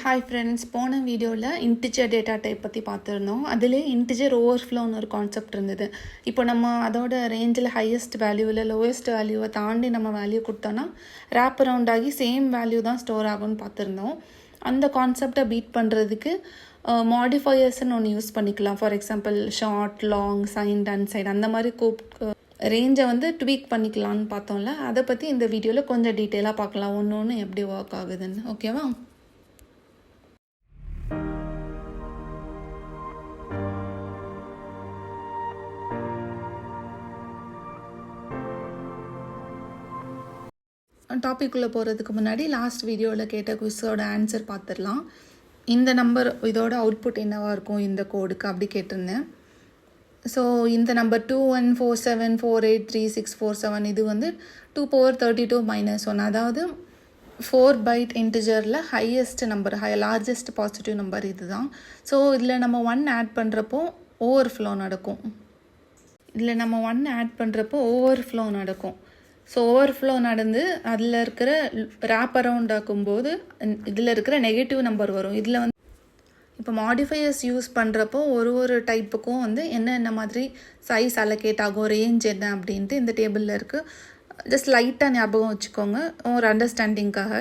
Hi friends, போன வீடியோவில் integer data type பற்றி பார்த்துருந்தோம். அதிலே இன்டிஜர் ஓவர்ஃப்ளோன்னு ஒரு கான்செப்ட் இருந்தது. இப்போ நம்ம அதோட ரேஞ்சில் ஹையஸ்ட் வேல்யூவில் லோவஸ்ட் வேல்யூவை தாண்டி நம்ம வேல்யூ கொடுத்தோன்னா ரேப் அரவுண்ட் ஆகி சேம் வேல்யூ தான் ஸ்டோர் ஆகும்னு பார்த்துருந்தோம். அந்த கான்செப்டை பீட் பண்ணுறதுக்கு மாடிஃபையர்ஸ்ன்னு ஒன்று யூஸ் பண்ணிக்கலாம். For example short, long, signed, unsigned அந்த மாதிரி ரேஞ்சை ட்வீக் பண்ணிக்கலான்னு பார்த்தோம்ல. அதை பற்றி இந்த வீடியோவில் கொஞ்சம் டீட்டெயிலாக பார்க்கலாம், ஒன்று ஒன்று எப்படி ஒர்க் ஆகுதுன்னு. ஓகேவா? டாபிக்குள்ளே போகிறதுக்கு முன்னாடி லாஸ்ட் வீடியோவில் கேட்ட குவிஸோட ஆன்சர் பார்த்துடலாம். இந்த நம்பர் இதோட அவுட்புட் என்னவாக இருக்கும் இந்த கோடுக்கு அப்படி கேட்டிருந்தேன். ஸோ இந்த நம்பர் 2147483647 இது 2^32 - 1, அதாவது 4 பைட் இன்டிஜரில் highest number, largest positive number இது தான். ஸோ இதில் நம்ம 1 ஆட் பண்ணுறப்போ ஓவர்ஃப்ளோ நடக்கும். ஸோ ஓவர்ஃப்ளோ நடந்து அதில் இருக்கிற ரேப் அரவுண்ட் ஆக்கும்போது இதில் இருக்கிற நெகட்டிவ் நம்பர் வரும். இதில் இப்போ மாடிஃபையர்ஸ் யூஸ் பண்ணுறப்போ ஒரு டைப்புக்கும் என்ன மாதிரி சைஸ் அலோகேட் ஆகும், ரேஞ்ச் என்ன அப்படின்ட்டு இந்த டேபிளில் இருக்குது. ஜஸ்ட் லைட்டாக ஞாபகம் வச்சுக்கோங்க ஒரு அண்டர்ஸ்டாண்டிங்காக.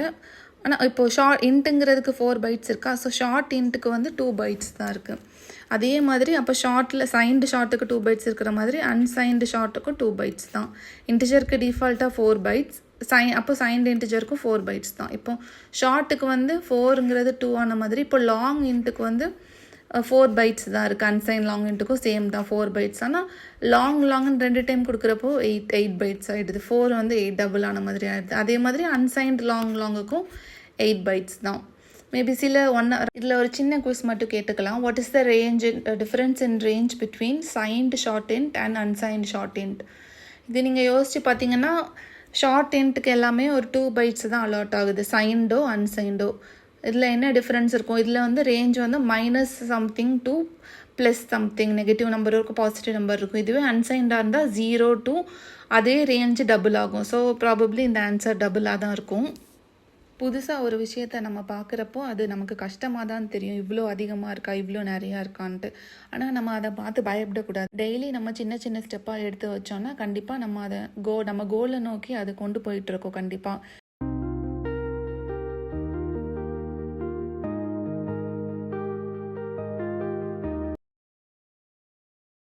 ஆனால் இப்போது இன்ட்டுங்கிறதுக்கு 4 பைட்ஸ் இருக்கா. ஸோ ஷார்ட் இன்ட்டுக்கு 2 பைட்ஸ் தான் இருக்குது. அதே மாதிரி அப்போ சைன்டு ஷார்ட்டுக்கு 2 பைட்ஸ் இருக்கிற மாதிரி அன்சைன்டு ஷார்ட்டுக்கும் 2 பைட்ஸ் தான். இன்டிஜருக்கு டிஃபால்ட்டாக 4 பைட்ஸ், அப்போ சைன்டு இன்டிஜருக்கும் 4 பைட்ஸ் தான். இப்போ ஷார்ட்டுக்கு 4ங்கிறது 2 ஆன மாதிரி இப்போ லாங் இன்ட்டுக்கு 4 பைட்ஸ் தான் இருக்குது. அன்சைன் லாங் இன்ட்டுக்கும் சேம் தான் 4 பைட்ஸ். ஆனால் லாங்னு 2 டைம் கொடுக்குறப்போ 8 பைட்ஸ் ஆகிடுது. 4 8 டபுள் ஆன மாதிரி ஆகிடுது. அதே மாதிரி அன்சைன்டு லாங்குக்கும் 8 பைட்ஸ் தான். மேபி சில இதில் ஒரு சின்ன குவிஸ் மட்டும் கேட்டுக்கலாம். What is the difference in range between signed short int and unsigned short int? இது நீங்கள் யோசித்து பார்த்தீங்கன்னா ஷார்ட் இன்ட்டுக்கு எல்லாமே ஒரு 2 பைட்ஸ் தான் அலாட் ஆகுது, சைன்டோ அன்சைன்டோ. இதில் என்ன டிஃப்ரென்ஸ் இருக்கும்? இதில் range minus something to plus something, negative number இருக்கும், பாசிட்டிவ் நம்பர் இருக்கும். இதுவே அன்சைன்டாக இருந்தால் 0 to அதே ரேஞ்சு டபுள் ஆகும். ஸோ ப்ராபப்ளி இந்த ஆன்சர் டபுளாக தான் இருக்கும். புதுசாக ஒரு விஷயத்தை நம்ம பார்க்குறப்போ அது நமக்கு கஷ்டமாக தான் தெரியும், இவ்வளோ அதிகமாக இருக்கா, இவ்வளோ நிறையா இருக்கான்ட்டு. ஆனால் நம்ம அதை பார்த்து பயப்படக்கூடாது. டெய்லி நம்ம சின்ன சின்ன ஸ்டெப்பாக எடுத்து வச்சோன்னா கண்டிப்பாக நம்ம அதை நம்ம கோலை நோக்கி அதை கொண்டு போயிட்டுருக்கோம். கண்டிப்பாக